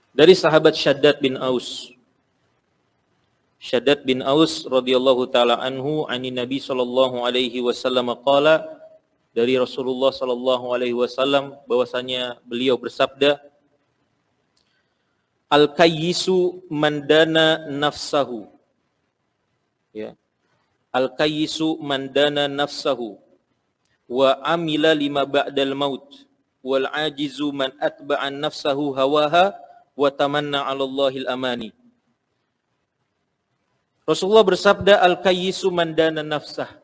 Dari sahabat Syaddad bin Aus. Syaddad bin Aus radhiyallahu taala anhu ani Nabi sallallahu alaihi wasallam qala, dari Rasulullah sallallahu alaihi wasallam bahwasanya beliau bersabda, al-kayyisu man dana nafsahu. Ya. Al-kayyisu man dana nafsahu wa amila lima ba'dal maut wal ajizu man atba'a nafsahu hawaha wa tamanna 'ala Allahil amani. Rasulullah bersabda, al-kayyisu man dana nafsah.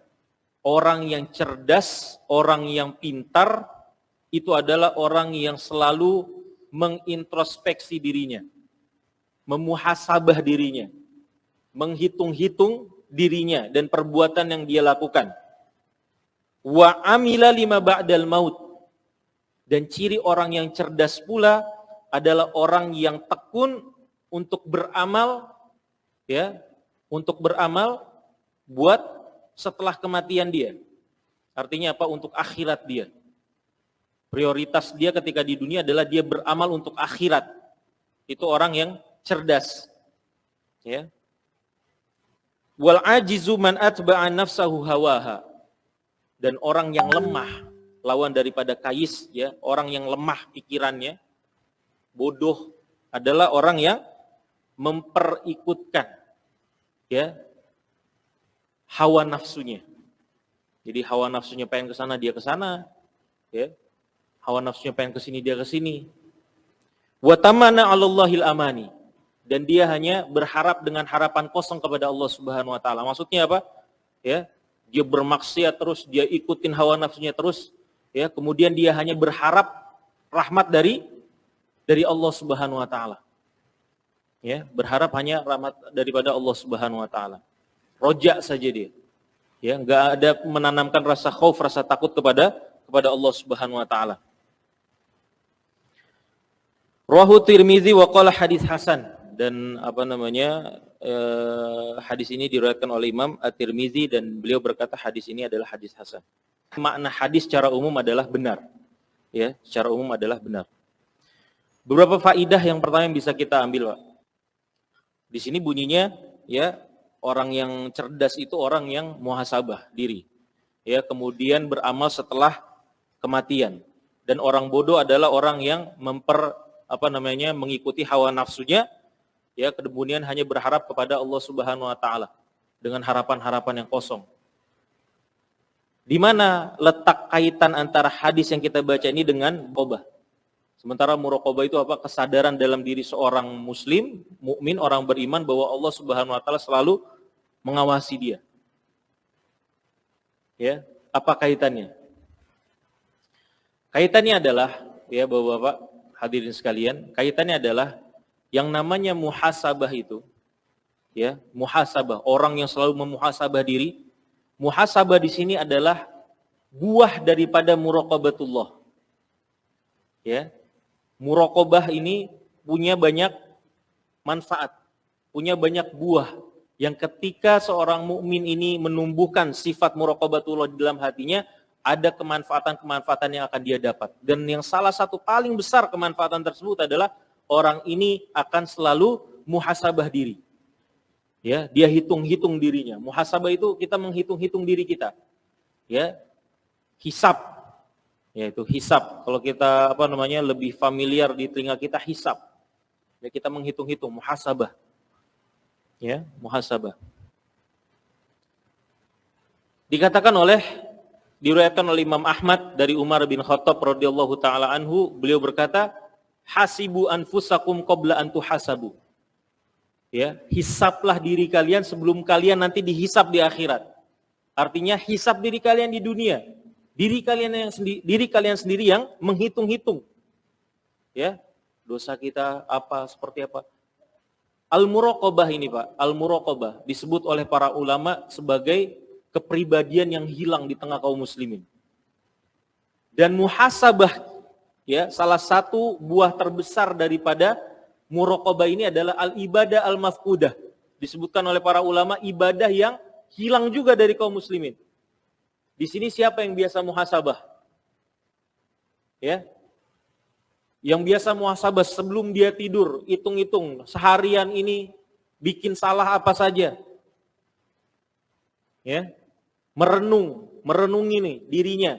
Orang yang cerdas, orang yang pintar itu adalah orang yang selalu mengintrospeksi dirinya, memuhasabah dirinya, menghitung-hitung dirinya dan perbuatan yang dia lakukan. Wa amila lima ba'dal maut. Dan ciri orang yang cerdas pula adalah orang yang tekun untuk beramal, ya, untuk beramal buat setelah kematian dia. Artinya apa? Untuk akhirat dia. Prioritas dia ketika di dunia adalah dia beramal untuk akhirat. Itu orang yang cerdas. Ya. Wal ajizu man atba'a nafsahu hawaha. Dan orang yang lemah, lawan daripada kayis, ya, orang yang lemah pikirannya, bodoh, adalah orang yang memperikutkan, ya, hawa nafsunya. Jadi hawa nafsunya pengen ke sana, dia ke sana, ya. Hawa nafsunya pengen ke sini, dia ke sini. Wa tamana 'alallahil amani. Dan dia hanya berharap dengan harapan kosong kepada Allah Subhanahu wa taala. Maksudnya apa? Ya, dia bermaksiat terus, dia ikutin hawa nafsunya terus, ya, kemudian dia hanya berharap rahmat dari Allah Subhanahu wa taala. Ya, berharap hanya rahmat daripada Allah Subhanahu wa taala. Roja saja dia. Ya, enggak ada menanamkan rasa khauf, rasa takut kepada Allah Subhanahu wa taala. Rawahu Tirmizi wa qala hadis hasan. Dan hadis ini diriwayatkan oleh Imam At-Tirmizi dan beliau berkata hadis ini adalah hadis hasan. Makna hadis secara umum adalah benar. Ya, secara umum adalah benar. Beberapa faidah yang pertama yang bisa kita ambil, Pak. Di sini bunyinya, ya, orang yang cerdas itu orang yang muhasabah diri. Ya, kemudian beramal setelah kematian. Dan orang bodoh adalah orang yang mengikuti hawa nafsunya, ya, kemudian hanya berharap kepada Allah Subhanahu wa taala dengan harapan-harapan yang kosong. Di mana letak kaitan antara hadis yang kita baca ini dengan muraqabah? Sementara muraqabah itu apa? Kesadaran dalam diri seorang muslim, mukmin, orang beriman bahwa Allah Subhanahu wa taala selalu mengawasi dia. Ya, apa kaitannya? Kaitannya adalah, ya, Bapak-bapak hadirin sekalian, kaitannya adalah yang namanya muhasabah itu, ya, muhasabah, orang yang selalu memuhasabah diri. Muhasabah di sini adalah buah daripada muraqabatullah. Ya. Muraqabah ini punya banyak manfaat, punya banyak buah yang ketika seorang mukmin ini menumbuhkan sifat muraqabatullah di dalam hatinya, ada kemanfaatan-kemanfaatan yang akan dia dapat. Dan yang salah satu paling besar kemanfaatan tersebut adalah orang ini akan selalu muhasabah diri. Ya, dia hitung-hitung dirinya. Muhasabah itu kita menghitung-hitung diri kita. Ya. Hisab. Ya, itu hisab. Kalau kita lebih familiar di telinga kita, hisab. Ya, kita menghitung-hitung, muhasabah. Ya, muhasabah. Diriwayatkan oleh Imam Ahmad dari Umar bin Khattab radhiyallahu taala anhu, beliau berkata, hasibu anfusakum qabla an tuhasabu. Ya, hisablah diri kalian sebelum kalian nanti dihisab di akhirat. Artinya hisab diri kalian di dunia. Diri kalian sendiri yang menghitung-hitung. Ya, dosa kita apa, seperti apa. Al-muraqabah ini, Pak, al-muraqabah disebut oleh para ulama sebagai kepribadian yang hilang di tengah kaum muslimin. Dan muhasabah, ya, salah satu buah terbesar daripada muraqabah ini adalah al-ibadah al-mafqudah. Disebutkan oleh para ulama ibadah yang hilang juga dari kaum muslimin. Di sini siapa yang biasa muhasabah? Ya. Yang biasa muhasabah sebelum dia tidur, hitung-hitung seharian ini bikin salah apa saja. Ya. Merenungi nih dirinya.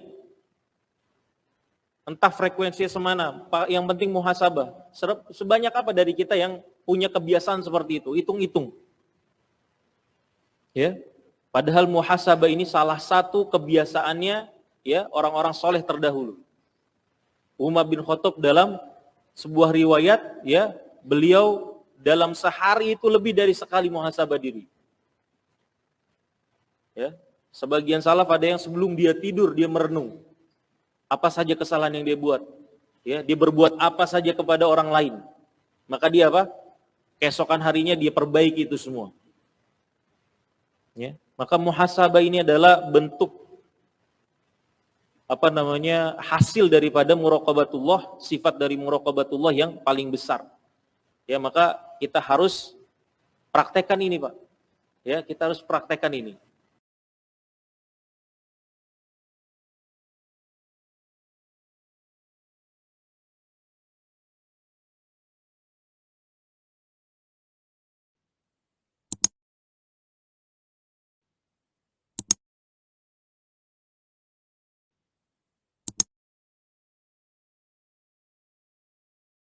Entah frekuensinya semana, yang penting muhasabah. Sebanyak apa dari kita yang punya kebiasaan seperti itu, hitung-hitung. Ya. Padahal muhasabah ini salah satu kebiasaannya ya orang-orang soleh terdahulu. Umar bin Khattab dalam sebuah riwayat ya, beliau dalam sehari itu lebih dari sekali muhasabah diri. Ya. Sebagian salaf ada yang sebelum dia tidur dia merenung apa saja kesalahan yang dia buat. Ya, dia berbuat apa saja kepada orang lain. Maka dia apa? Keesokan harinya dia perbaiki itu semua. Ya. Maka muhasabah ini adalah bentuk hasil daripada muraqabatullah, sifat dari muraqabatullah yang paling besar. Ya, maka kita harus praktekkan ini, Pak. Ya, kita harus praktekkan ini.